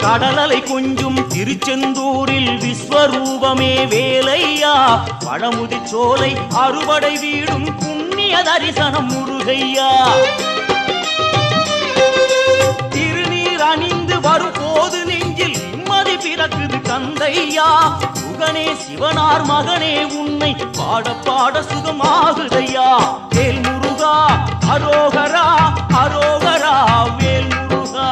கடலலை கொஞ்சும் திருச்செந்தூரில் விஸ்வரூபமே வேலையா பழமுதி சோலை அறுபடை வீடும் புண்ணிய தரிசனம் முருகையா திருநீர் அணிந்து வரும் போது நெஞ்சில் நிம்மதி பிறக்குது கந்தையா சுகனே சிவனார் மகனே உன்னை பாட பாட சுகமாகுதையா வேல் முருகா அரோகரா அரோகரா வேல் முருகா